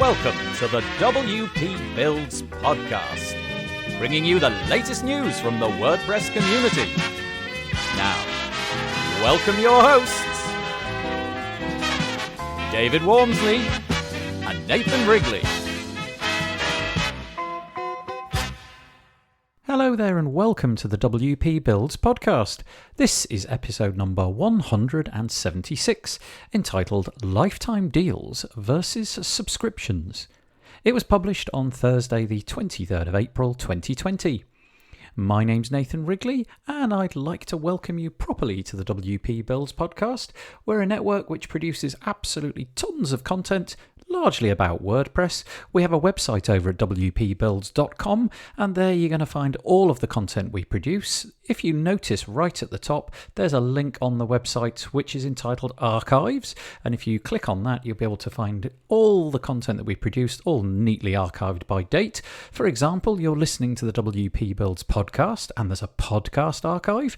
Welcome to the WP Builds podcast, bringing you the latest news from the WordPress community. Now, welcome your hosts, David Wormsley and Nathan Wrigley. Hello there and welcome to the WP Builds podcast. This is episode number 176, entitled Lifetime Deals versus Subscriptions. It was published on Thursday the 23rd of April 2020. My name's Nathan Wrigley, and I'd like to welcome you properly to the WP Builds podcast. We're a network which produces absolutely tons of content, largely about WordPress. We have a website over at wpbuilds.com, and there you're going to find all of the content we produce. If you notice right at the top, there's a link on the website which is entitled Archives, and if you click on that, you'll be able to find all the content that we produced, all neatly archived by date. For example, you're listening to the WP Builds podcast, and there's a podcast archive.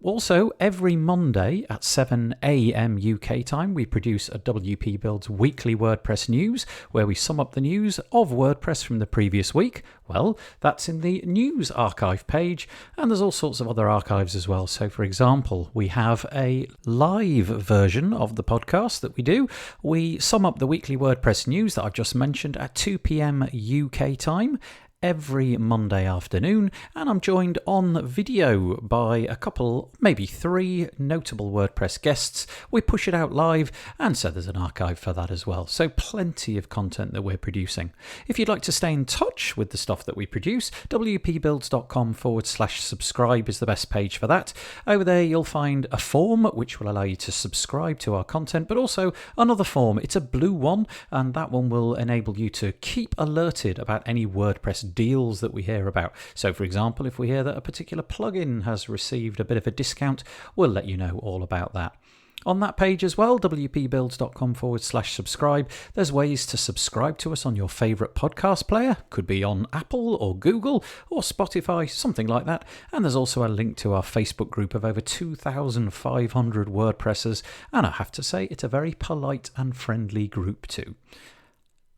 Also, every Monday at 7 a.m. UK time, we produce a WP Builds weekly WordPress news, where we sum up the news of WordPress from the previous week. Well, that's in the news archive page, and there's all sorts of other archives as well. So, for example, we have a live version of the podcast that we do. We sum up the weekly WordPress news that I've just mentioned at 2 p.m. UK time every Monday afternoon, and I'm joined on video by a couple, maybe three notable WordPress guests. We push it out live, and so there's an archive for that as well. So plenty of content that we're producing. If you'd like to stay in touch with the stuff that we produce, wpbuilds.com/subscribe is the best page for that. Over there you'll find a form which will allow you to subscribe to our content, but also another form. It's a blue one, and that one will enable you to keep alerted about any WordPress deals that we hear about. So, for example, if we hear that a particular plugin has received a bit of a discount, we'll let you know all about that. On that page as well, wpbuilds.com/subscribe, there's ways to subscribe to us on your favourite podcast player. Could be on Apple or Google or Spotify, something like that. And there's also a link to our Facebook group of over 2,500 WordPressers. And I have to say, it's a very polite and friendly group too.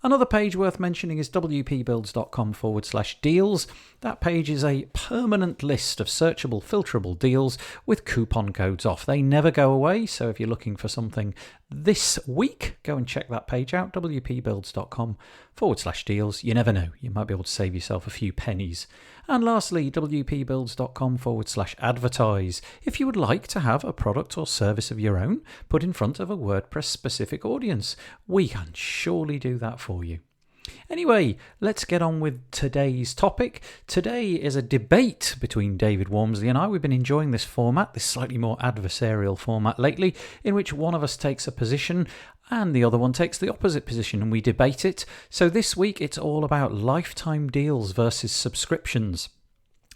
Another page worth mentioning is wpbuilds.com/deals. That page is a permanent list of searchable, filterable deals with coupon codes off. They never go away, so if you're looking for something this week, go and check that page out, wpbuilds.com/deals. You never know, you might be able to save yourself a few pennies. And lastly, wpbuilds.com/advertise. If you would like to have a product or service of your own put in front of a WordPress-specific audience, we can surely do that for you. Anyway, let's get on with today's topic. Today is a debate between David Wormsley and I. We've been enjoying this format, this slightly more adversarial format lately, in which one of us takes a position and the other one takes the opposite position and we debate it. So this week it's all about lifetime deals versus subscriptions.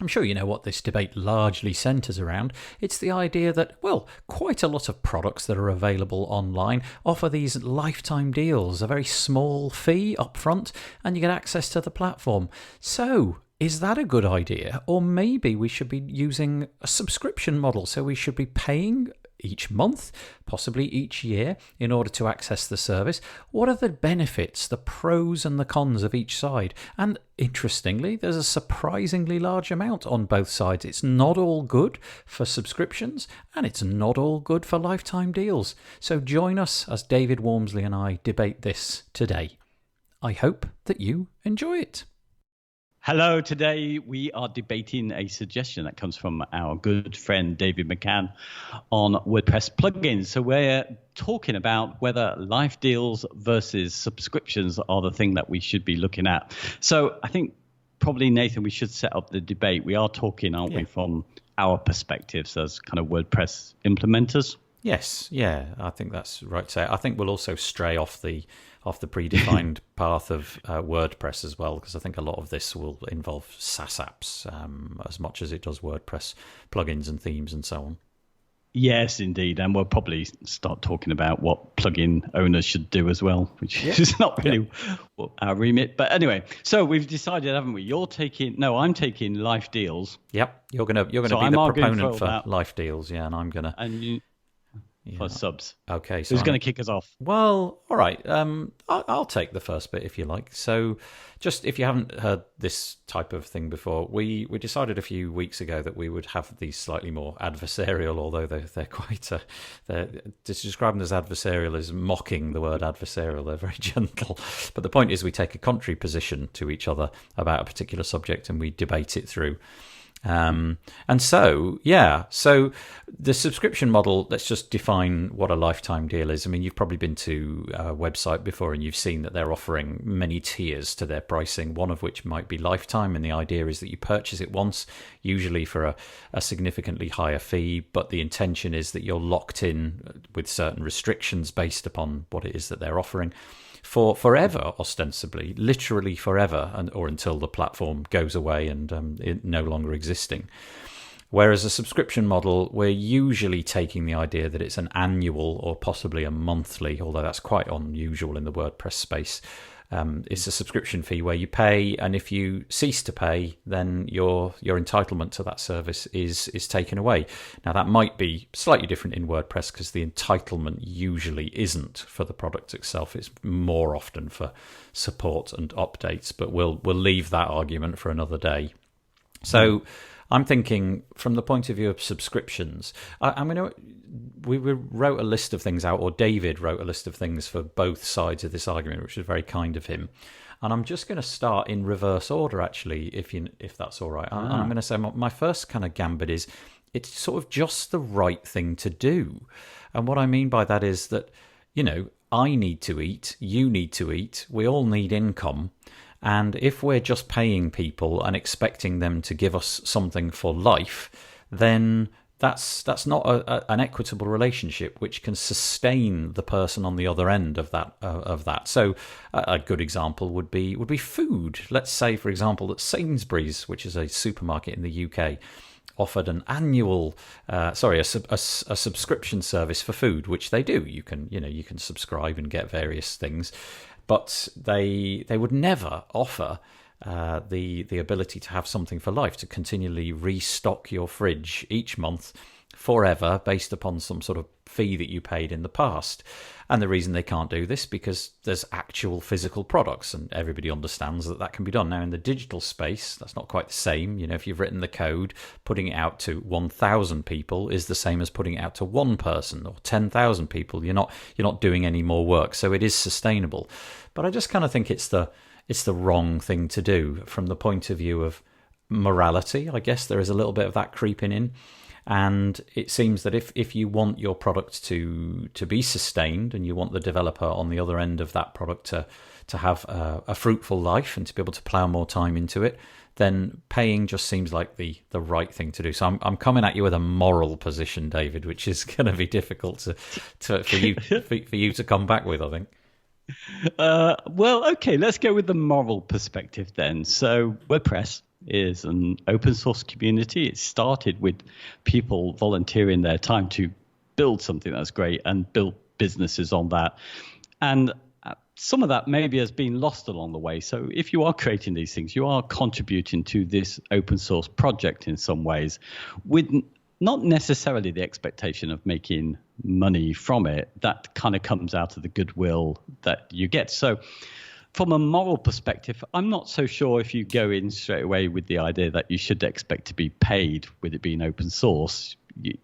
I'm sure you know what this debate largely centres around. It's the idea that, well, quite a lot of products that are available online offer these lifetime deals, a very small fee up front, and you get access to the platform. So, is that a good idea? Or maybe we should be using a subscription model, so we should be paying each month, possibly each year, in order to access the service. What are the benefits, the pros and the cons of each side? And interestingly, there's a surprisingly large amount on both sides. It's not all good for subscriptions, and it's not all good for lifetime deals. So join us as David Wormsley and I debate this today. I hope that you enjoy it. Hello, today we are debating a suggestion that comes from our good friend David McCann on WordPress plugins. So we're talking about whether life deals versus subscriptions are the thing that we should be looking at. So I think probably, Nathan, we should set up the debate. We are talking, aren't we, from our perspectives as kind of WordPress implementers? Yes, yeah, I think that's right to say. I think we'll also stray off the predefined path of WordPress as well, because I think a lot of this will involve SaaS apps as much as it does WordPress plugins and themes and so on. Yes, indeed. And we'll probably start talking about what plugin owners should do as well, which is not really our remit. But anyway, so we've decided, haven't we? I'm taking life deals. Yep. You're gonna be the proponent for life deals, yeah, and I'm gonna. for subs. Okay, so who's going to kick us off? Well, all right. I'll take the first bit if you like. So, just if you haven't heard this type of thing before, we decided a few weeks ago that we would have these slightly more adversarial, although they're quite to describe them as adversarial is mocking the word adversarial. They're very gentle, but the point is we take a contrary position to each other about a particular subject and we debate it through. So the subscription model, let's just define what a lifetime deal is. I mean, you've probably been to a website before and you've seen that they're offering many tiers to their pricing, one of which might be lifetime. And the idea is that you purchase it once, usually for a significantly higher fee, but the intention is that you're locked in with certain restrictions based upon what it is that they're offering. For forever, ostensibly, literally forever, or until the platform goes away and it no longer existing. Whereas a subscription model, we're usually taking the idea that it's an annual or possibly a monthly, although that's quite unusual in the WordPress space. It's a subscription fee where you pay, and if you cease to pay, then your entitlement to that service is taken away. Now, that might be slightly different in WordPress because the entitlement usually isn't for the product itself. It's more often for support and updates, but we'll leave that argument for another day. So I'm thinking from the point of view of subscriptions, we wrote a list of things out, or David wrote a list of things for both sides of this argument, which was very kind of him. And I'm just going to start in reverse order, actually, if that's all right. And I'm going to say my first kind of gambit is it's sort of just the right thing to do. And what I mean by that is that, I need to eat, you need to eat, we all need income. And if we're just paying people and expecting them to give us something for life, then that's not an equitable relationship which can sustain the person on the other end of that. So a good example would be food. Let's say, for example, that Sainsbury's, which is a supermarket in the UK, offered an annual, a subscription service for food, which they do. You can subscribe and get various things. But they would never offer the ability to have something for life, to continually restock your fridge each month forever based upon some sort of fee that you paid in the past. And the reason they can't do this because there's actual physical products, and everybody understands that can be done. Now, in the digital space, that's not quite the same. If you've written the code, putting it out to 1,000 people is the same as putting it out to one person or 10,000 people. You're not doing any more work, so it is sustainable. But I just kind of think it's the wrong thing to do from the point of view of morality. I guess there is a little bit of that creeping in. And it seems that if you want your product to be sustained and you want the developer on the other end of that product to have a fruitful life and to be able to plow more time into it, then paying just seems like the right thing to do. So I'm coming at you with a moral position, David, which is going to be difficult for you to come back with, I think. Well, okay, let's go with the moral perspective then. So WordPress is an open source community. It started with people volunteering their time to build something that's great and build businesses on that. And some of that maybe has been lost along the way. So if you are creating these things, you are contributing to this open source project in some ways with not necessarily the expectation of making money from it. That kind of comes out of the goodwill that you get. So from a moral perspective, I'm not so sure if you go in straight away with the idea that you should expect to be paid with it being open source.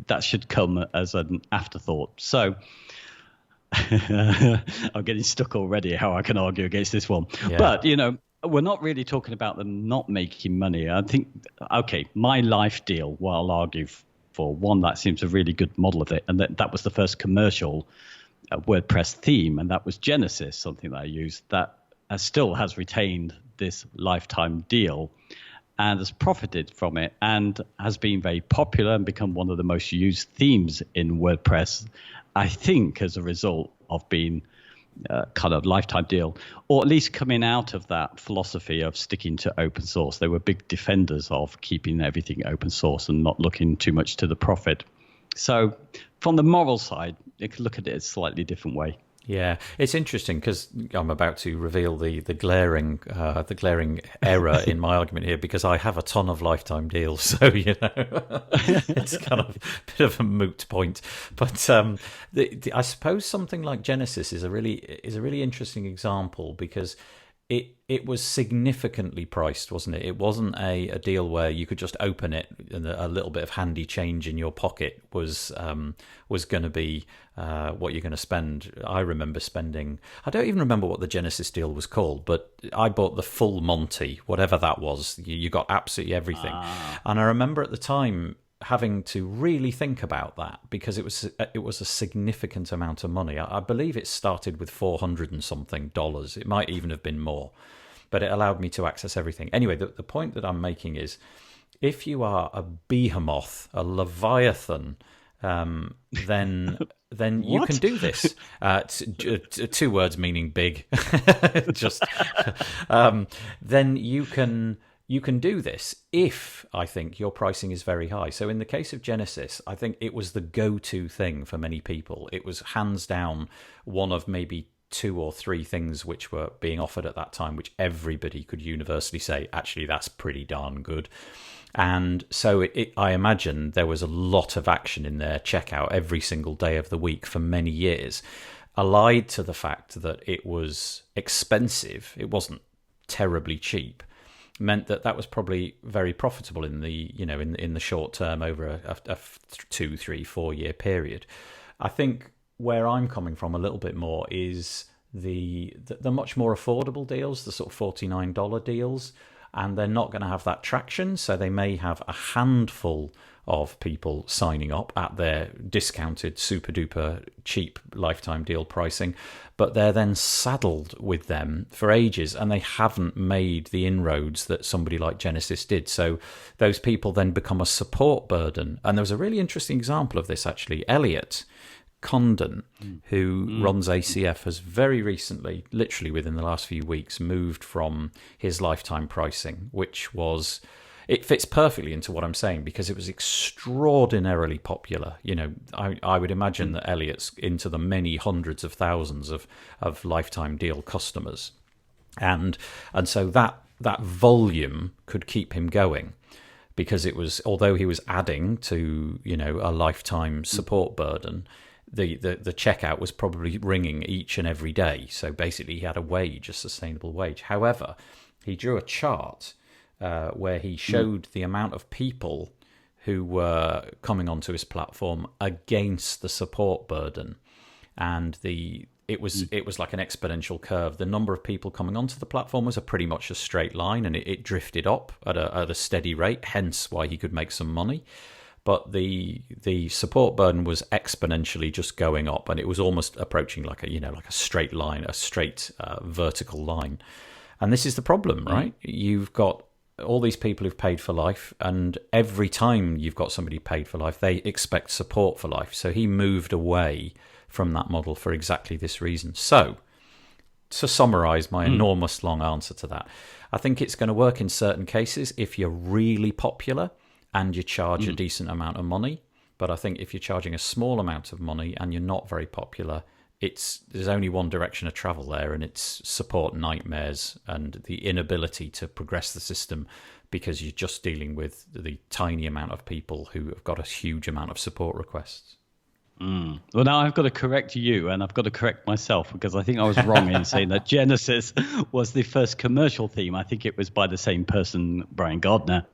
That should come as an afterthought. So I'm getting stuck already how I can argue against this one. Yeah. But, we're not really talking about them not making money. I think, okay, my life deal, what I'll argue for, one, that seems a really good model of it. And that was the first commercial WordPress theme. And that was Genesis, something that I used that still has retained this lifetime deal and has profited from it and has been very popular and become one of the most used themes in WordPress, I think, as a result of being kind of lifetime deal, or at least coming out of that philosophy of sticking to open source. They were big defenders of keeping everything open source and not looking too much to the profit. So from the moral side, you can look at it a slightly different way. Yeah, it's interesting because I'm about to reveal the glaring error in my argument here, because I have a ton of lifetime deals, so it's kind of a bit of a moot point. But I suppose something like Genesis is a really interesting example, because it was significantly priced, wasn't it? It wasn't a deal where you could just open it and a little bit of handy change in your pocket was going to be what you're going to spend. I remember spending, I don't even remember what the Genesis deal was called, but I bought the full Monty, whatever that was. You got absolutely everything. And I remember at the time having to really think about that, because it was a significant amount of money. I believe it started with $400 and something. It might even have been more, but it allowed me to access everything. Anyway, the point that I'm making is, if you are a behemoth, a leviathan, then you can do this. Two words meaning big. Just then you can do this if, I think, your pricing is very high. So in the case of Genesis, I think it was the go-to thing for many people. It was hands down one of maybe 2 or 3 things which were being offered at that time, which everybody could universally say, actually, that's pretty darn good. And so I imagine there was a lot of action in their checkout every single day of the week for many years, allied to the fact that it was expensive. It wasn't terribly cheap. Meant that was probably very profitable in the in the short term, over a 2, 3, 4 year period. I think where I'm coming from a little bit more is the much more affordable deals, the sort of $49 deals, and they're not going to have that traction. So they may have a handful of people signing up at their discounted, super duper cheap lifetime deal pricing, but they're then saddled with them for ages, and they haven't made the inroads that somebody like Genesis did. So those people then become a support burden. And there was a really interesting example of this, actually. Elliot Condon, who runs ACF, has very recently, literally within the last few weeks, moved from his lifetime pricing, which was... It fits perfectly into what I'm saying, because it was extraordinarily popular. I would imagine that Elliot's into the many hundreds of thousands of lifetime deal customers. And so that volume could keep him going, because it was, although he was adding to, a lifetime support burden, the checkout was probably ringing each and every day. So basically he had a sustainable wage. However, he drew a chart where he showed the amount of people who were coming onto his platform against the support burden, and it was like an exponential curve. The number of people coming onto the platform was pretty much a straight line, and it drifted up at a steady rate. Hence why he could make some money. But the support burden was exponentially just going up, and it was almost approaching like a straight line, a straight vertical line. And this is the problem, right? You've got all these people who've paid for life, and every time you've got somebody paid for life, they expect support for life. So he moved away from that model for exactly this reason. So, to summarize my enormous long answer to that, I think it's going to work in certain cases if you're really popular and you charge a decent amount of money. But I think if you're charging a small amount of money and you're not very popular, there's only one direction of travel there, and it's support nightmares and the inability to progress the system, because you're just dealing with the tiny amount of people who have got a huge amount of support requests. Well, now I've got to correct you, and I've got to correct myself, because I think I was wrong in saying that Genesis was the first commercial theme. I think it was by the same person, Brian Gardner.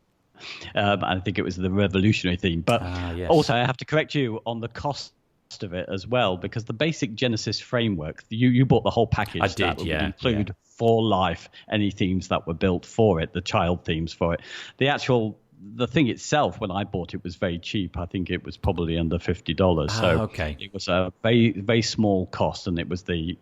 I think it was the revolutionary theme. But yes. Also, I have to correct you on the cost of it as well, because the basic Genesis framework, you bought the whole package. I did, would yeah. include for life any themes that were built for it, the child themes for it. The thing itself, when I bought it, was very cheap. I think it was probably under $50. So okay. It was a very, very small cost, and it was the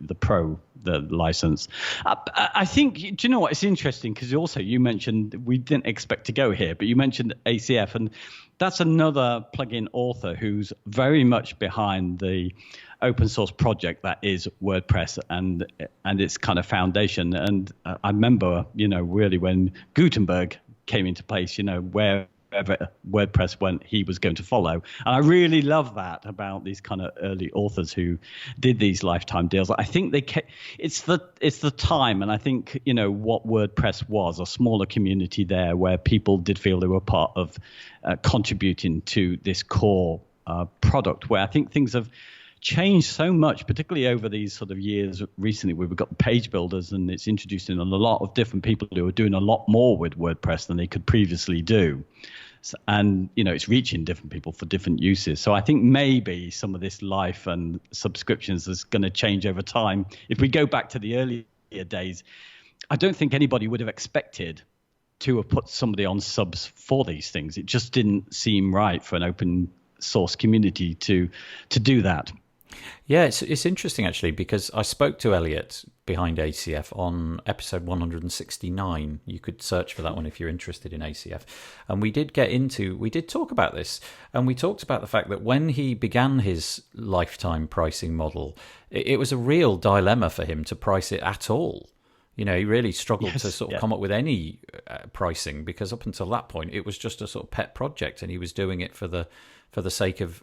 license. I think, do you know what? It's interesting, because also you mentioned, we didn't expect to go here, but you mentioned ACF, and that's another plugin author who's very much behind the open source project that is WordPress and its kind of foundation. And I remember, really when Gutenberg came into place, where wherever WordPress went, he was going to follow. And I really love that about these kind of early authors who did these lifetime deals. I think it's the time, and I think, you know, what WordPress was, a smaller community there where people did feel they were part of contributing to this core product, where I think things have changed so much, particularly over these sort of years recently. We've got page builders, and it's introducing a lot of different people who are doing a lot more with WordPress than they could previously do. And, you know, it's reaching different people for different uses. So I think maybe some of this life and subscriptions is going to change over time. If we go back to the earlier days, I don't think anybody would have expected to have put somebody on subs for these things. It just didn't seem right for an open source community to do that. Yeah, it's interesting actually, because I spoke to Elliot behind ACF on episode 169. You could search for that one if you're interested in ACF. And we did talk about this, and we talked about the fact that when he began his lifetime pricing model, it was a real dilemma for him to price it at all. You know, he really struggled to sort of come up with any pricing, because up until that point, it was just a sort of pet project, and he was doing it for the sake of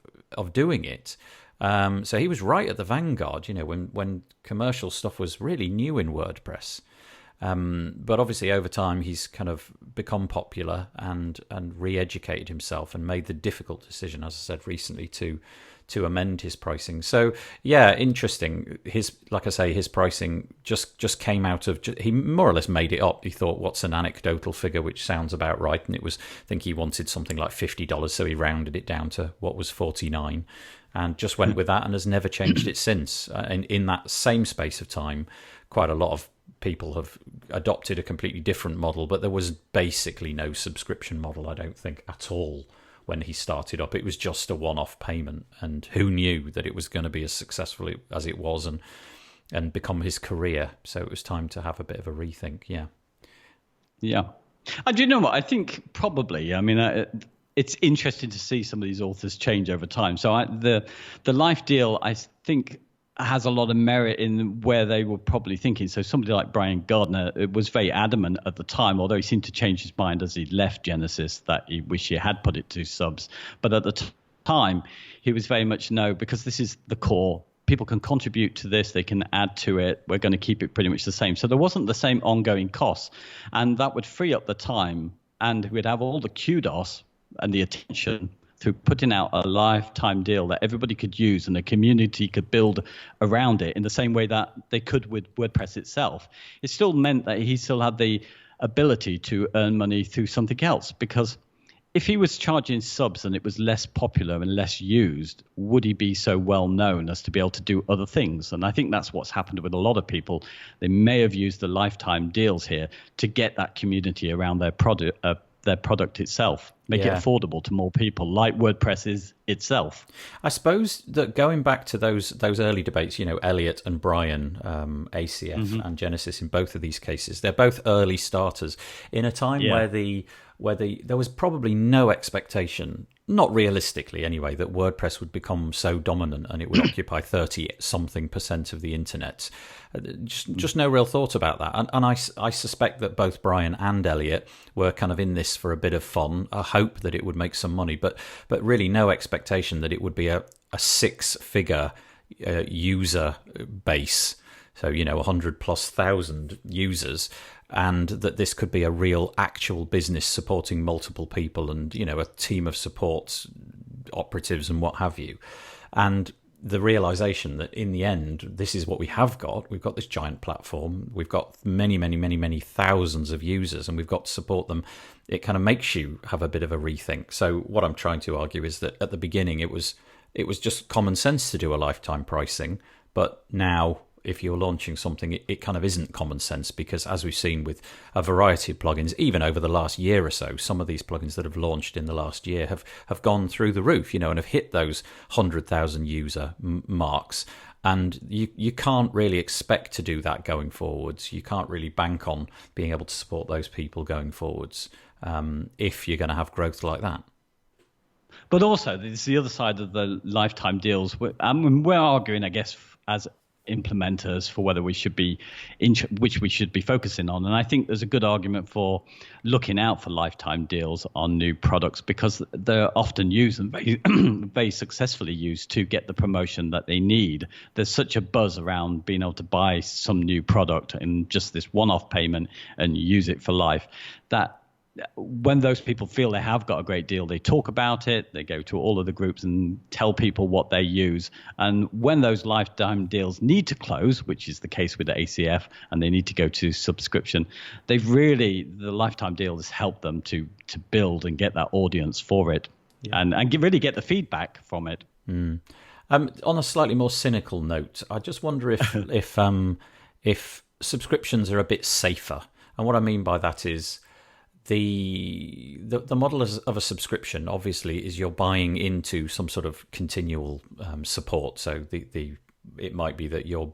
doing it. So he was right at the vanguard, you know, when commercial stuff was really new in WordPress. But obviously over time he's kind of become popular and re-educated himself and made the difficult decision, as I said recently, to amend his pricing. So yeah, interesting. His pricing just came out of, he more or less made it up. He thought, what's an anecdotal figure which sounds about right? And it was, I think he wanted something like $50, so he rounded it down to what was $49. And just went with that and has never changed it since. In that same space of time, quite a lot of people have adopted a completely different model, but there was basically no subscription model, I don't think, at all when he started up. It was just a one-off payment, and who knew that it was going to be as successful as it was and become his career. So it was time to have a bit of a rethink, yeah. Yeah. And do you know what? I think probably, I mean, it's interesting to see some of these authors change over time. So the life deal, I think, has a lot of merit in where they were probably thinking. So somebody like Brian Gardner was very adamant at the time, although he seemed to change his mind as he left Genesis, that he wished he had put it to subs. But at the time, he was very much no, because this is the core. People can contribute to this. They can add to it. We're going to keep it pretty much the same. So there wasn't the same ongoing costs. And that would free up the time, and we'd have all the kudos and the attention through putting out a lifetime deal that everybody could use and the community could build around it in the same way that they could with WordPress itself. It still meant that he still had the ability to earn money through something else, because if he was charging subs and it was less popular and less used, would he be so well known as to be able to do other things? And I think that's what's happened with a lot of people. They may have used the lifetime deals here to get that community around their product itself, make it affordable to more people, like WordPress is itself. I suppose that going back to those early debates, you know, Elliot and Brian, ACF and Genesis, in both of these cases, they're both early starters in a time where there was probably no expectation, not realistically anyway, that WordPress would become so dominant and it would occupy 30-something% of the internet. Just no real thought about that. And I suspect that both Brian and Elliot were kind of in this for a bit of fun, a hope that it would make some money, but really no expectation that it would be a six-figure user base. So, you know, 100,000+ users, and that this could be a real actual business supporting multiple people and, you know, a team of support operatives and what have you. And the realization that in the end, this is what we have got. We've got this giant platform. We've got many, many, many, many thousands of users, and we've got to support them. It kind of makes you have a bit of a rethink. So what I'm trying to argue is that at the beginning, it was just common sense to do a lifetime pricing, but now, if you're launching something, it kind of isn't common sense, because as we've seen with a variety of plugins, even over the last year or so, some of these plugins that have launched in the last year have gone through the roof, you know, and have hit those 100,000 user marks. And you can't really expect to do that going forwards. You can't really bank on being able to support those people going forwards if you're going to have growth like that. But also, there's the other side of the lifetime deals. We're arguing, I guess, as implementers for whether we should be which we should be focusing on. And I think there's a good argument for looking out for lifetime deals on new products, because they're often used and very, very successfully used to get the promotion that they need. There's such a buzz around being able to buy some new product in just this one-off payment and use it for life, that when those people feel they have got a great deal, they talk about it, they go to all of the groups and tell people what they use. And when those lifetime deals need to close, which is the case with the ACF, and they need to go to subscription, the lifetime deal has helped them to build and get that audience for it, and really get the feedback from it. On a slightly more cynical note, I just wonder if subscriptions are a bit safer. And what I mean by that is, the model of a subscription obviously is you're buying into some sort of continual support. So it might be that you're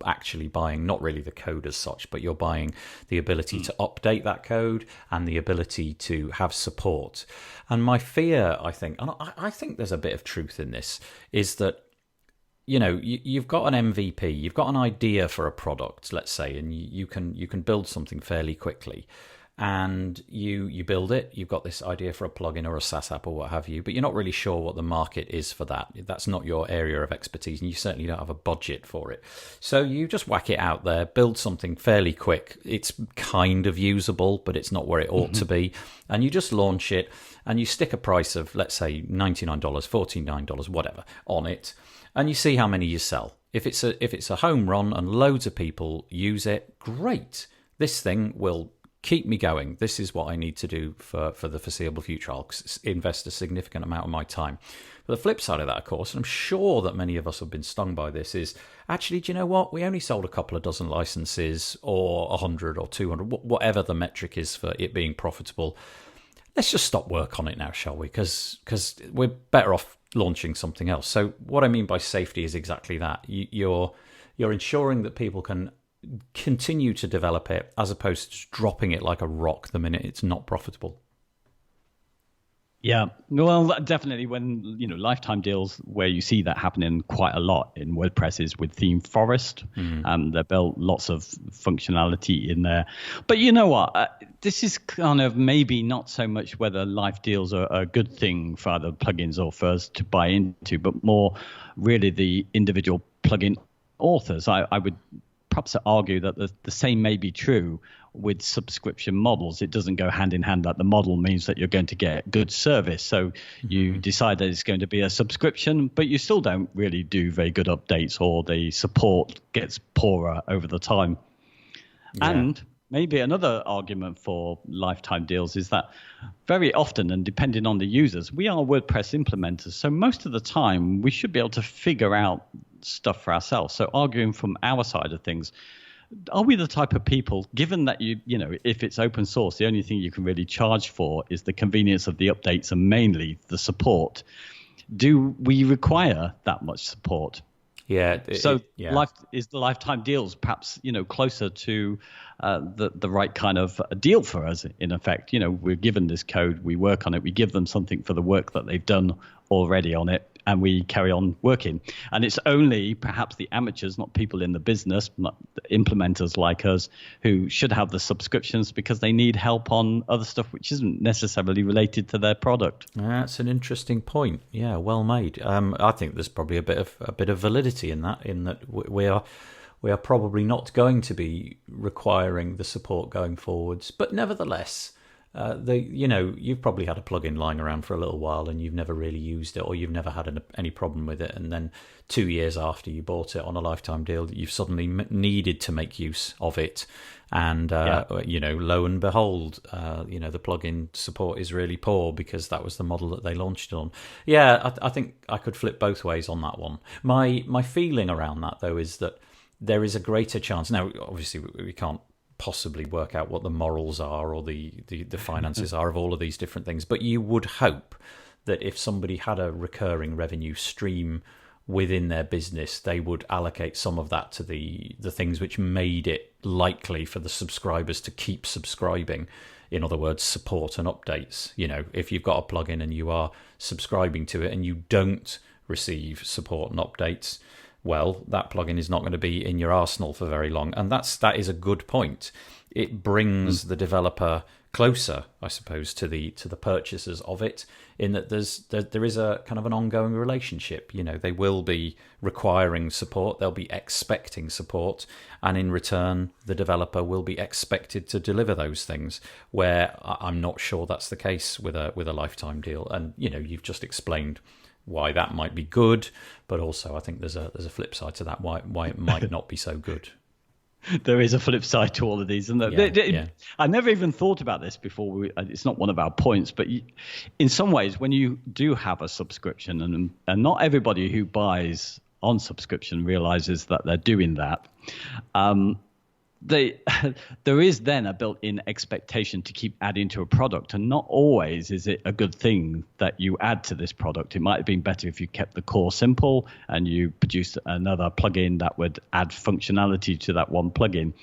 actually buying not really the code as such, but you're buying the ability to update that code and the ability to have support. And my fear, I think, and I think there's a bit of truth in this, is that you've got an MVP, you've got an idea for a product, let's say, and you can build something fairly quickly. And you build it, you've got this idea for a plugin or a SaaS app or what have you, but you're not really sure what the market is for that. That's not your area of expertise, and you certainly don't have a budget for it. So you just whack it out there, build something fairly quick. It's kind of usable, but it's not where it ought to be. And you just launch it, and you stick a price of, let's say, $99, $49, whatever, on it, and you see how many you sell. If it's a home run and loads of people use it, great. This thing will keep me going. This is what I need to do for the foreseeable future. I'll invest a significant amount of my time. But the flip side of that, of course, and I'm sure that many of us have been stung by this, is actually, do you know what? We only sold a couple of dozen licenses, or 100 or 200, whatever the metric is for it being profitable. Let's just stop work on it now, shall we? Because we're better off launching something else. So what I mean by safety is exactly that. You're ensuring that people can continue to develop it, as opposed to just dropping it like a rock the minute it's not profitable. Yeah, well, definitely when, lifetime deals, where you see that happening quite a lot in WordPress is with Theme Forest. They built lots of functionality in there. But you know what? This is kind of maybe not so much whether life deals are a good thing for other plugins or for us to buy into, but more really the individual plugin authors. I would perhaps argue that the same may be true with subscription models. It doesn't go hand in hand. That the model means that you're going to get good service. So you decide that it's going to be a subscription, but you still don't really do very good updates, or the support gets poorer over the time. Yeah. And maybe another argument for lifetime deals is that very often, and depending on the users, we are WordPress implementers. So most of the time we should be able to figure out stuff for ourselves. So arguing from our side of things, are we the type of people, given that if it's open source, the only thing you can really charge for is the convenience of the updates and mainly the support, do we require that much support? Yeah. Is the lifetime deals perhaps closer to the right kind of deal for us? In effect, we're given this code, we work on it, we give them something for the work that they've done already on it, and we carry on working. And it's only perhaps the amateurs, not people in the business, not implementers like us, who should have the subscriptions because they need help on other stuff which isn't necessarily related to their product. That's an interesting point. Yeah, well made. I think there's probably a bit of validity in that we are probably not going to be requiring the support going forwards, but nevertheless, you've probably had a plugin lying around for a little while and you've never really used it, or you've never had any problem with it, and then 2 years after you bought it on a lifetime deal, you've suddenly needed to make use of it, and lo and behold, the plugin support is really poor because that was the model that they launched on. Yeah, I think I could flip both ways on that one. My feeling around that, though, is that there is a greater chance. Now, obviously, we can't possibly work out what the morals are or the finances are of all of these different things, but you would hope that if somebody had a recurring revenue stream within their business, they would allocate some of that to the things which made it likely for the subscribers to keep subscribing. In other words, support and updates. If you've got a plugin and you are subscribing to it and you don't receive support and updates, well, that plugin is not going to be in your arsenal for very long. And that is a good point. It brings the developer closer, I suppose, to the purchasers of it, in that there is a kind of an ongoing relationship. They will be requiring support, they'll be expecting support, and in return, the developer will be expected to deliver those things. Where I'm not sure that's the case with a lifetime deal. And you've just explained why that might be good, but also I think there's a flip side to that, why it might not be so good. There is a flip side to all of these, and I never even thought about this before. It's not one of our points, but in some ways, when you do have a subscription, and not everybody who buys on subscription realizes that they're doing that. There is then a built-in expectation to keep adding to a product, and not always is it a good thing that you add to this product. It might have been better if you kept the core simple and you produced another plugin that would add functionality to that one plugin.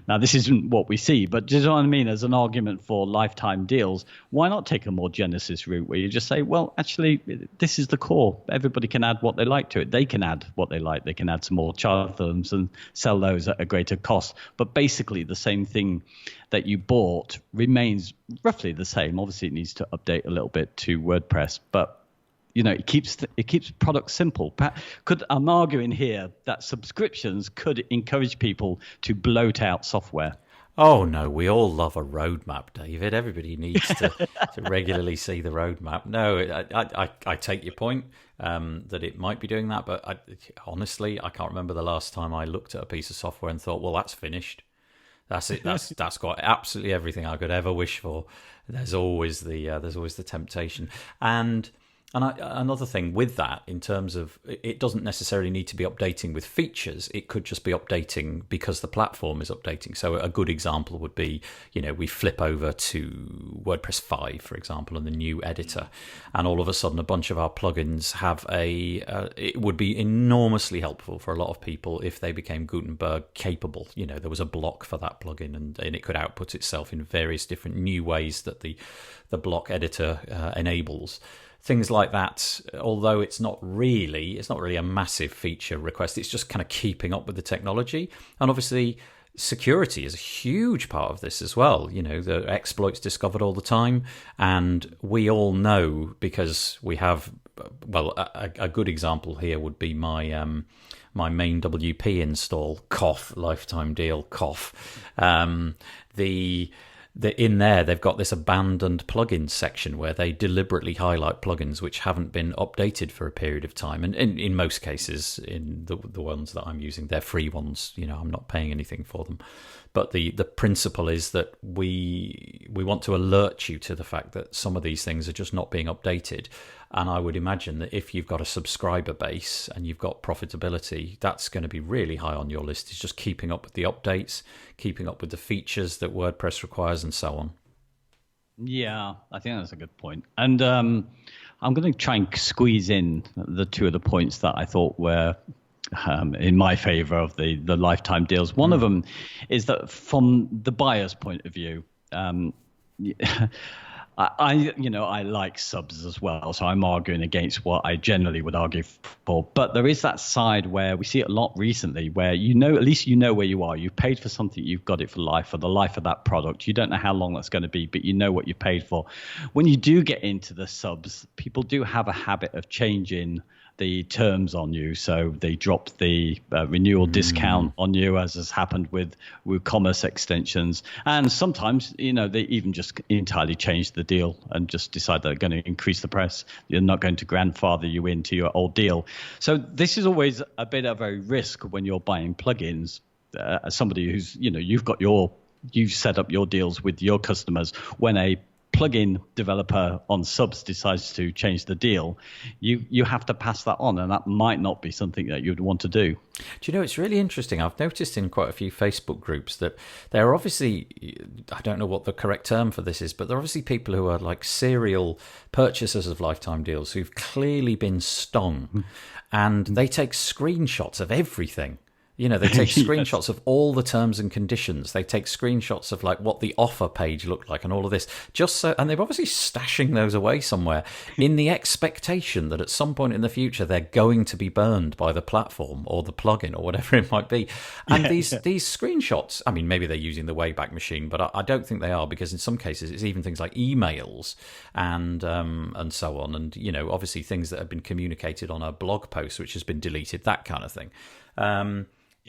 Now, this isn't what we see, but do you know what I mean? As an argument for lifetime deals, why not take a more Genesis route where you just say, well, actually, this is the core. Everybody can add what they like to it. They can add what they like. They can add some more child themes and sell those at a greater cost. But basically, the same thing that you bought remains roughly the same. Obviously, it needs to update a little bit to WordPress, but it keeps products simple. I'm arguing here that subscriptions could encourage people to bloat out software. Oh, no, we all love a roadmap, David. Everybody needs to regularly see the roadmap. No, I take your point that it might be doing that, but honestly, I can't remember the last time I looked at a piece of software and thought, well, that's finished. That's it. That's got absolutely everything I could ever wish for. There's always the temptation. And another thing with that, in terms of, it doesn't necessarily need to be updating with features. It could just be updating because the platform is updating. So a good example would be, we flip over to WordPress 5, for example, and the new editor, and all of a sudden a bunch of our plugins have it would be enormously helpful for a lot of people if they became Gutenberg capable. There was a block for that plugin, and it could output itself in various different new ways that the block editor enables. Things like that, although it's not really a massive feature request, it's just kind of keeping up with the technology. And obviously, security is a huge part of this as well. The exploits discovered all the time, and we all know, because we have, well, a good example here would be my main WP install, cough, lifetime deal, cough. In there, they've got this abandoned plugins section where they deliberately highlight plugins which haven't been updated for a period of time. And in most cases, in the ones that I'm using, they're free ones. I'm not paying anything for them. But the principle is that we want to alert you to the fact that some of these things are just not being updated. And I would imagine that if you've got a subscriber base and you've got profitability, that's going to be really high on your list. It's just keeping up with the updates, keeping up with the features that WordPress requires, and so on. Yeah, I think that's a good point. And I'm going to try and squeeze in the two of the points that I thought were in my favor of the lifetime deals. One of them is that from the buyer's point of view, I like subs as well, so I'm arguing against what I generally would argue for. But there is that side where we see it a lot recently, where at least you know where you are. You've paid for something, you've got it for life, for the life of that product. You don't know how long that's going to be, but you know what you paid for. When you do get into the subs, people do have a habit of changing the terms on you, so they dropped the renewal discount on you, as has happened with WooCommerce extensions, and sometimes they even just entirely change the deal and just decide they're going to increase the price. You're not going to grandfather you into your old deal. So this is always a bit of a risk when you're buying plugins. As somebody who's you've set up your deals with your customers, when a plugin developer on subs decides to change the deal, you have to pass that on, and that might not be something that you'd want to do. Do you know, it's really interesting. I've noticed in quite a few Facebook groups that there are obviously, I don't know what the correct term for this is, but there are obviously people who are like serial purchasers of lifetime deals who've clearly been stung, and they take screenshots of everything. They take screenshots of all the terms and conditions. They take screenshots of like what the offer page looked like and all of this. And they're obviously stashing those away somewhere in the expectation that at some point in the future they're going to be burned by the platform or the plugin or whatever it might be. And these screenshots, I mean, maybe they're using the Wayback Machine, but I don't think they are, because in some cases it's even things like emails and so on. And, obviously things that have been communicated on a blog post which has been deleted, that kind of thing.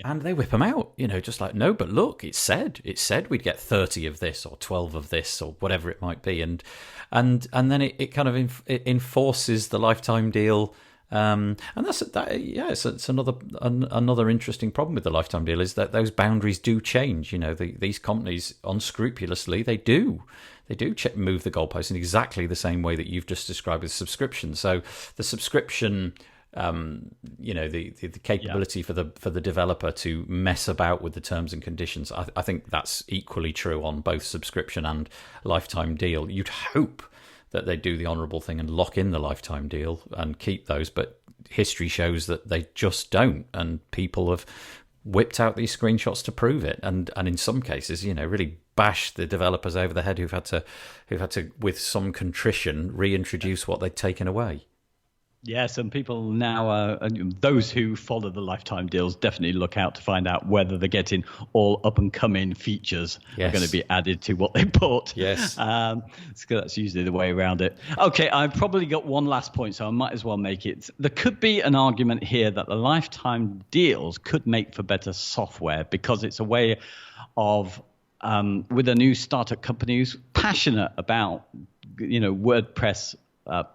And they whip them out, just like, no, but look, it said we'd get 30 of this or 12 of this or whatever it might be. And then it kind of it enforces the lifetime deal. And it's another interesting problem with the lifetime deal, is that those boundaries do change. These companies unscrupulously, they do move the goalposts in exactly the same way that you've just described with subscription. So the subscription, the capability for the developer to mess about with the terms and conditions, I think that's equally true on both subscription and lifetime deal. You'd hope that they do the honourable thing and lock in the lifetime deal and keep those, but history shows that they just don't, and people have whipped out these screenshots to prove it, and in some cases, really bash the developers over the head who've had to with some contrition reintroduce what they'd taken away. Yes, and people now, those who follow the lifetime deals, definitely look out to find out whether they're getting all up-and-coming features are going to be added to what they bought. Yes. So that's usually the way around it. Okay, I've probably got one last point, so I might as well make it. There could be an argument here that the lifetime deals could make for better software, because it's a way of, with a new startup company who's passionate about, WordPress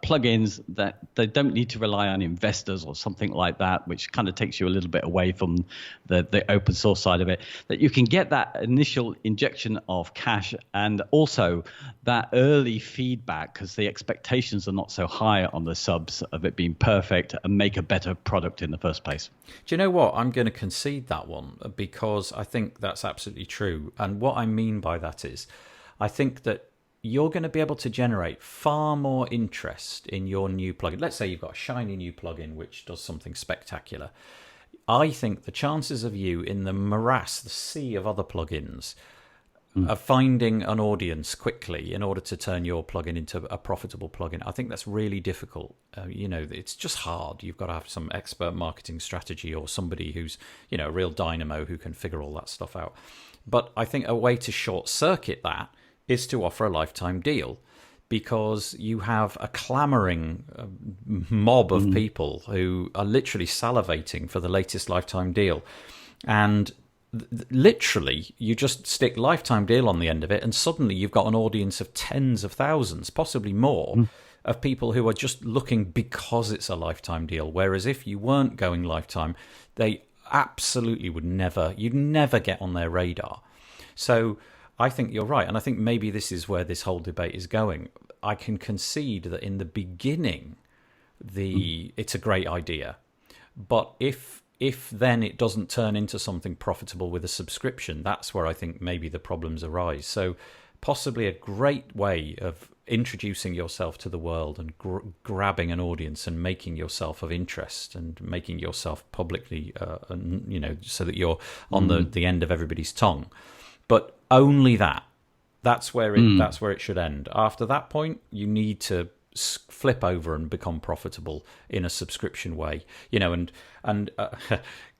plugins, that they don't need to rely on investors or something like that, which kind of takes you a little bit away from the open source side of it, that you can get that initial injection of cash and also that early feedback, because the expectations are not so high on the subs of it being perfect, and make a better product in the first place. Do you know what? I'm going to concede that one, because I think that's absolutely true. And what I mean by that is, I think that you're going to be able to generate far more interest in your new plugin. Let's say you've got a shiny new plugin which does something spectacular. I think the chances of you in the morass, the sea of other plugins, of finding an audience quickly in order to turn your plugin into a profitable plugin, I think that's really difficult. It's just hard. You've got to have some expert marketing strategy, or somebody who's, a real dynamo who can figure all that stuff out. But I think a way to short circuit that is to offer a lifetime deal, because you have a clamoring mob of people who are literally salivating for the latest lifetime deal. And literally, you just stick lifetime deal on the end of it, and suddenly you've got an audience of tens of thousands, possibly more, of people who are just looking because it's a lifetime deal. Whereas if you weren't going lifetime, they absolutely you'd never get on their radar. So I think you're right, and I think maybe this is where this whole debate is going. I can concede that in the beginning, it's a great idea, but if then it doesn't turn into something profitable with a subscription, that's where I think maybe the problems arise. So possibly a great way of introducing yourself to the world and grabbing an audience and making yourself of interest and making yourself publicly, so that you're on the end of everybody's tongue. But only that. That's where it should end. After that point, you need to flip over and become profitable in a subscription way. And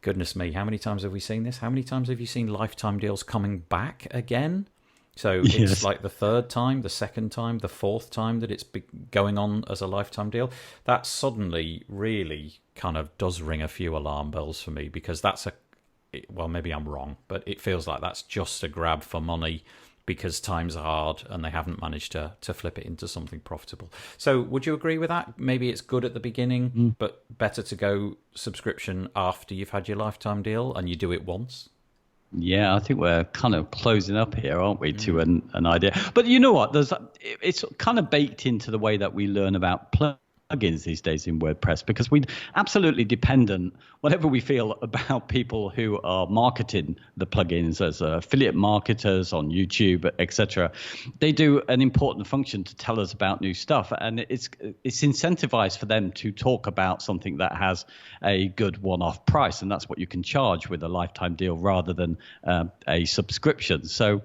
goodness me, how many times have we seen this? How many times have you seen lifetime deals coming back again? So it's like the third time, the second time, the fourth time that it's going on as a lifetime deal. That suddenly really kind of does ring a few alarm bells for me, because well, maybe I'm wrong, but it feels like that's just a grab for money because times are hard and they haven't managed to flip it into something profitable. So would you agree with that? Maybe it's good at the beginning, but better to go subscription after you've had your lifetime deal and you do it once? Yeah, I think we're kind of closing up here, aren't we, to an idea. But you know what? It's kind of baked into the way that we learn about plugins these days in WordPress, because we're absolutely dependent, whatever we feel about people who are marketing the plugins as affiliate marketers on YouTube, etc. They do an important function to tell us about new stuff, and it's incentivized for them to talk about something that has a good one-off price, and that's what you can charge with a lifetime deal rather than a subscription. So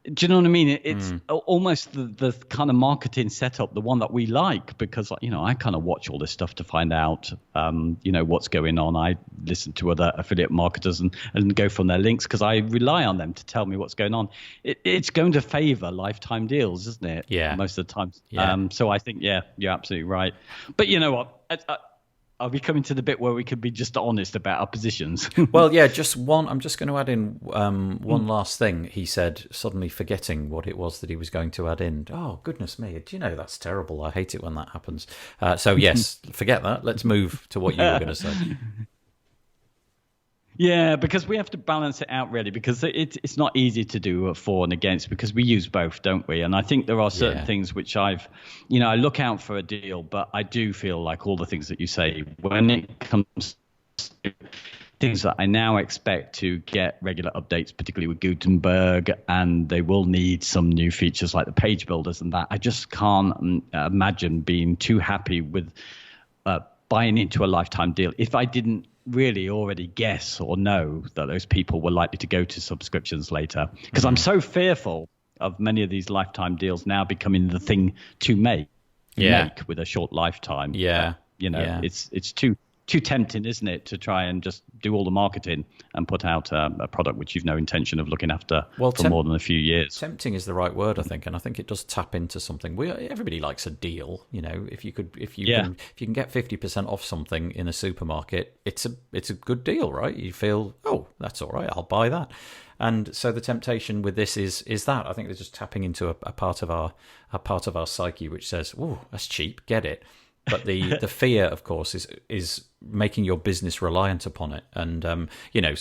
do you know what I mean? It's almost the kind of marketing setup, the one that we like, because, I kind of watch all this stuff to find out, what's going on. I listen to other affiliate marketers and go from their links because I rely on them to tell me what's going on. It's going to favor lifetime deals, isn't it? Yeah. Most of the time. Yeah. So I think, you're absolutely right. But you know what? Are we coming to the bit where we can be just honest about our positions? Well, yeah, just one. I'm just going to add in one last thing. He said, suddenly forgetting what it was that he was going to add in. Oh, goodness me. Do you know, that's terrible. I hate it when that happens. So, yes, forget that. Let's move to what you were going to say. Yeah, because we have to balance it out, really, because it's not easy to do a for and against, because we use both, don't we? And I think there are certain things which I look out for a deal, but I do feel like all the things that you say, when it comes to things that I now expect to get regular updates, particularly with Gutenberg, and they will need some new features like the page builders and that. I just can't imagine being too happy with buying into a lifetime deal if I didn't really already guess or know that those people were likely to go to subscriptions later, because I'm so fearful of many of these lifetime deals now becoming the thing to make with a short lifetime. It's too tempting, isn't it, to try and just do all the marketing and put out a product which you've no intention of looking after for more than a few years. Tempting is the right word, I think, and I think it does tap into something. Everybody likes a deal, if you can get 50% off something in a supermarket, it's a good deal, right? You feel, oh, that's all right, I'll buy that. And so the temptation with this is that I think they're just tapping into a part of our psyche which says, oh, that's cheap, get it. But the fear, of course, is making your business reliant upon it. And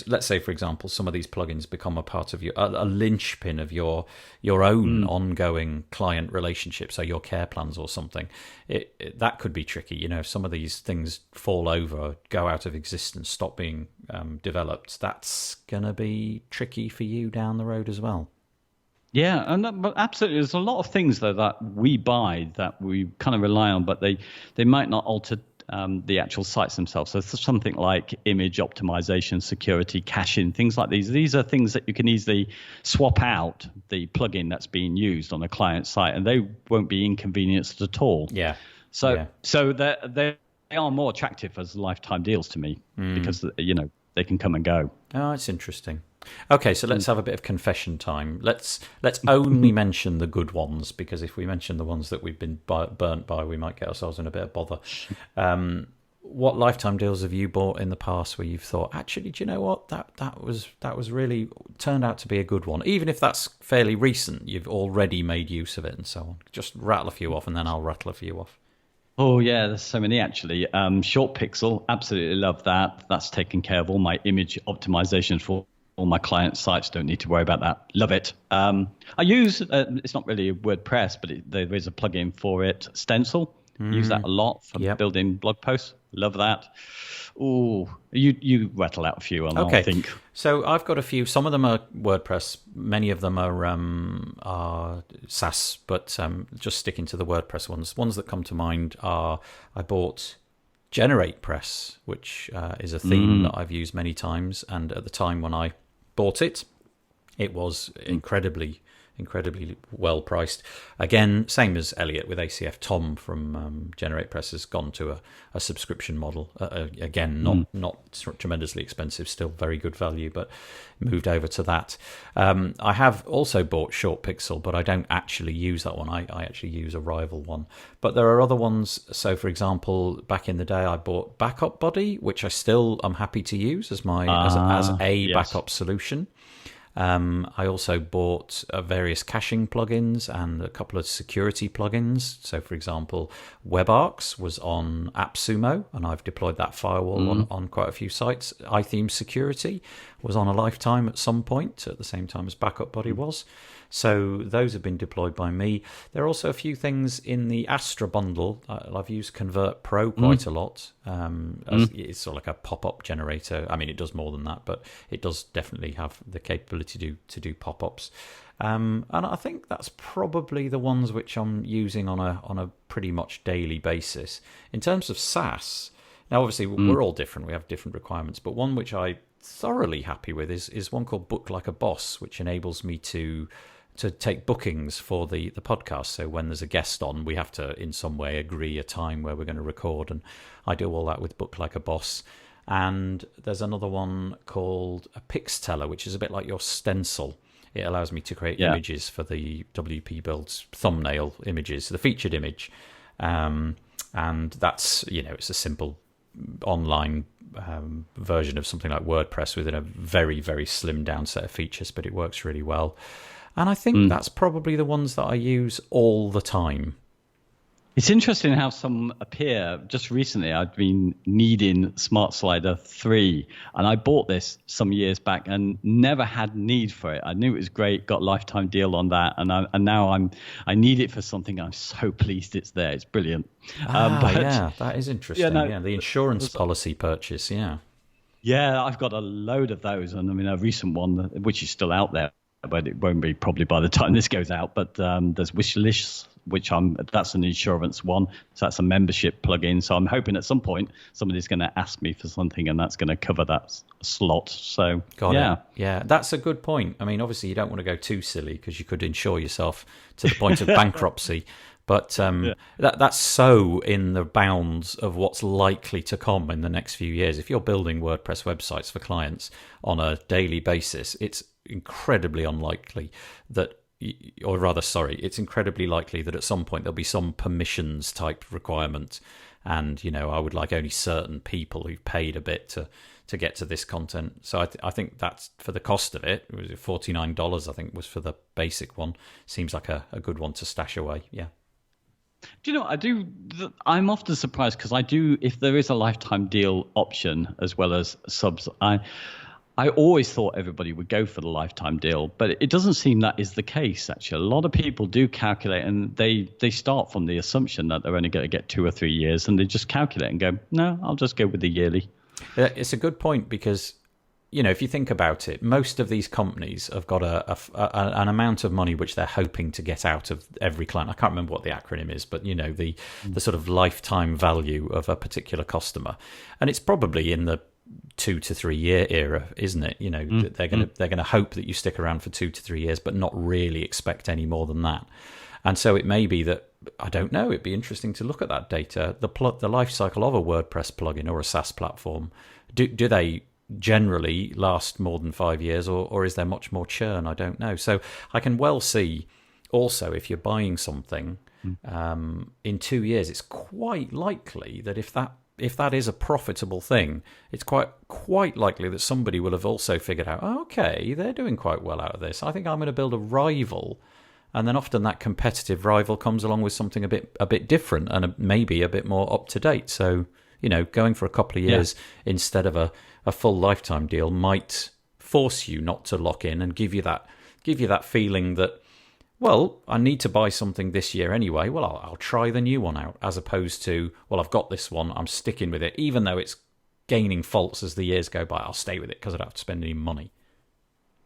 let's say, for example, some of these plugins become a part of a linchpin of your own ongoing client relationship, so your care plans or something. That could be tricky. If some of these things fall over, go out of existence, stop being developed, that's gonna be tricky for you down the road as well. Yeah, but absolutely. There's a lot of things, though, that we buy that we kind of rely on, but they might not alter the actual sites themselves. So something like image optimization, security, caching, things like these. These are things that you can easily swap out the plugin that's being used on a client site, and they won't be inconvenienced at all. Yeah. So they are more attractive as lifetime deals to me because they can come and go. Oh, it's interesting. Okay, so let's have a bit of confession time. Let's only mention the good ones, because if we mention the ones that we've been burnt by, we might get ourselves in a bit of bother. What lifetime deals have you bought in the past where you've thought, actually, do you know what, that was really turned out to be a good one, even if that's fairly recent? You've already made use of it and so on. Just rattle a few off, and then I'll rattle a few off. Oh, yeah, there's so many, actually. Short Pixel, absolutely love that. That's taken care of all my image optimization for all my client sites. Don't need to worry about that. Love it. I use, it's not really WordPress, but there is a plugin for it, Stencil. Use that a lot for building blog posts. Love that. Oh, you rattle out a few on that, I think. So I've got a few. Some of them are WordPress. Many of them are SaaS, but just sticking to the WordPress ones. Ones that come to mind are, I bought GeneratePress, which is a theme that I've used many times. And at the time when I bought it, it was incredibly well priced. Again, same as Elliot with ACF. Tom from GeneratePress has gone to a subscription model. Again, not tremendously expensive, still very good value, but moved over to that. I have also bought Short Pixel, but I don't actually use that one. I actually use a rival one. But there are other ones. So, for example, back in the day, I bought Backup Buddy, which I still am happy to use as my as a backup solution. I also bought various caching plugins and a couple of security plugins. So, for example, WebArcs was on AppSumo, and I've deployed that firewall on quite a few sites. iTheme Security was on a lifetime at some point, at the same time as Backup Buddy was. So those have been deployed by me. There are also a few things in the Astra bundle. I've used Convert Pro quite a lot. It's sort of like a pop-up generator. I mean, it does more than that, but it does definitely have the capability to do pop-ups. And I think that's probably the ones which I'm using on a pretty much daily basis. In terms of SaaS, now obviously we're all different. We have different requirements, but one which I'm thoroughly happy with is one called Book Like a Boss, which enables me to take bookings for the podcast. So when there's a guest on, we have to in some way agree a time where we're going to record, and I do all that with Book Like a Boss. And there's another one called a Pixteller, which is a bit like your stencil. It allows me to create images for the WP Builds thumbnail images, the featured image, and that's, it's a simple online version of something like WordPress within a very, very slimmed down set of features, but it works really well. And I think that's probably the ones that I use all the time. It's interesting how some appear. Just recently, I've been needing Smart Slider 3, and I bought this some years back and never had need for it. I knew it was great, got a lifetime deal on that, and now I need it for something. I'm so pleased it's there. It's brilliant. Yeah, that is interesting. The insurance policy purchase, Yeah, I've got a load of those, and I mean a recent one, which is still out there, but it won't be probably by the time this goes out. But there's Wishlist, which that's an insurance one, so that's a membership plugin. So I'm hoping at some point somebody's going to ask me for something, and that's going to cover that slot. So yeah, that's a good point. I mean, obviously you don't want to go too silly because you could insure yourself to the point of bankruptcy. But that's so in the bounds of what's likely to come in the next few years. If you're building WordPress websites for clients on a daily basis, it's incredibly unlikely that, it's incredibly likely that at some point there'll be some permissions type requirement. And, I would like only certain people who've paid a bit to get to this content. So I think that's for the cost of it. It was $49, I think, was for the basic one. Seems like a good one to stash away. Yeah. Do you know, I'm often surprised because if there is a lifetime deal option as well as subs, I always thought everybody would go for the lifetime deal, but it doesn't seem that is the case, actually. A lot of people do calculate, and they start from the assumption that they're only going to get 2 or 3 years, and they just calculate and go, no, I'll just go with the yearly. It's a good point because, if you think about it, most of these companies have got an amount of money which they're hoping to get out of every client. I can't remember what the acronym is, but the sort of lifetime value of a particular customer, and it's probably in the 2 to 3 year era, isn't it? They're going to hope that you stick around for 2 to 3 years, but not really expect any more than that. And so it may be that, I don't know, it'd be interesting to look at that data, the life cycle of a WordPress plugin or a SaaS platform. Do they generally last more than 5 years, or is there much more churn? I don't know. So I can well see also, if you're buying something in 2 years, it's quite likely that if that is a profitable thing, it's quite likely that somebody will have also figured out, okay, they're doing quite well out of this. I think I'm going to build a rival. And then often that competitive rival comes along with something a bit different and maybe a bit more up to date. So, going for a couple of years instead of a full lifetime deal might force you not to lock in and give you that feeling that, well, I need to buy something this year anyway. Well, I'll try the new one out, as opposed to, well, I've got this one, I'm sticking with it, even though it's gaining faults as the years go by. I'll stay with it because I don't have to spend any money.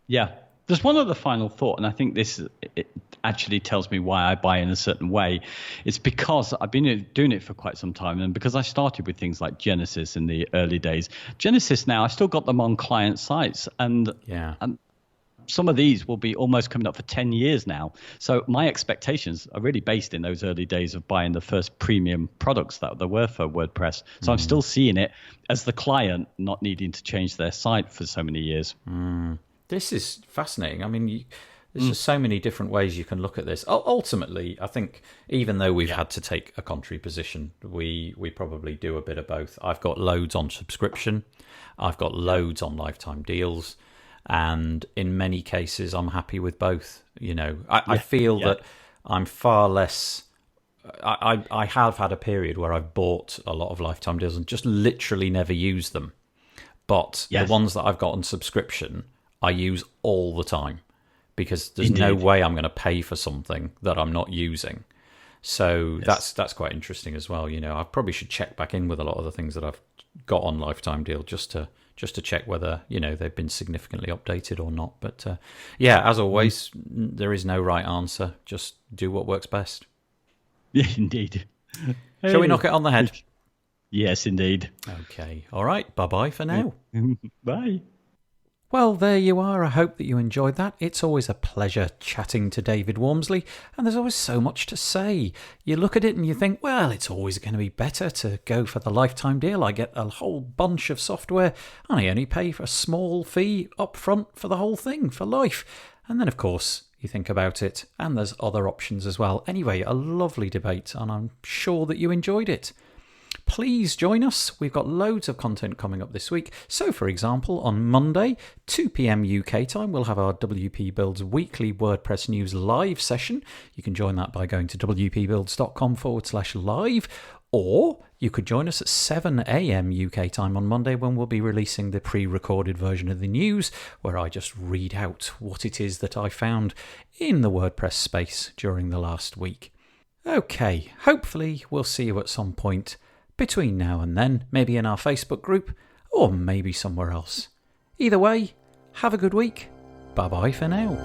Yeah. There's one other final thought, and I think it actually tells me why I buy in a certain way. It's because I've been doing it for quite some time, and because I started with things like Genesis in the early days. Genesis now, I still got them on client sites, and some of these will be almost coming up for 10 years now. So my expectations are really based in those early days of buying the first premium products that there were for WordPress. So I'm still seeing it as the client not needing to change their site for so many years. This is fascinating. I mean, there's just so many different ways you can look at this. Ultimately, I think even though we've had to take a contrary position, we probably do a bit of both. I've got loads on subscription. I've got loads on lifetime deals. And in many cases, I'm happy with both. I feel that I'm far less. I have had a period where I've bought a lot of lifetime deals and just literally never used them. But the ones that I've got on subscription, I use all the time because there's no way I'm going to pay for something that I'm not using. So that's quite interesting as well. I probably should check back in with a lot of the things that I've got on lifetime deal just to check whether they've been significantly updated or not. But as always, there is no right answer. Just do what works best. Yeah, indeed. Shall we knock it on the head? Yes, indeed. Okay. All right. Bye-bye for now. Bye. Well, there you are. I hope that you enjoyed that. It's always a pleasure chatting to David Wormsley, and there's always so much to say. You look at it and you think, well, it's always going to be better to go for the lifetime deal. I get a whole bunch of software, and I only pay for a small fee up front for the whole thing, for life. And then, of course, you think about it, and there's other options as well. Anyway, a lovely debate, and I'm sure that you enjoyed it. Please join us. We've got loads of content coming up this week. So, for example, on Monday, 2 p.m. UK time, we'll have our WP Builds weekly WordPress news live session. You can join that by going to wpbuilds.com/live, or you could join us at 7 a.m. UK time on Monday when we'll be releasing the pre-recorded version of the news, where I just read out what it is that I found in the WordPress space during the last week. Okay, hopefully we'll see you at some point between now and then, maybe in our Facebook group, or maybe somewhere else. Either way, have a good week. Bye-bye for now.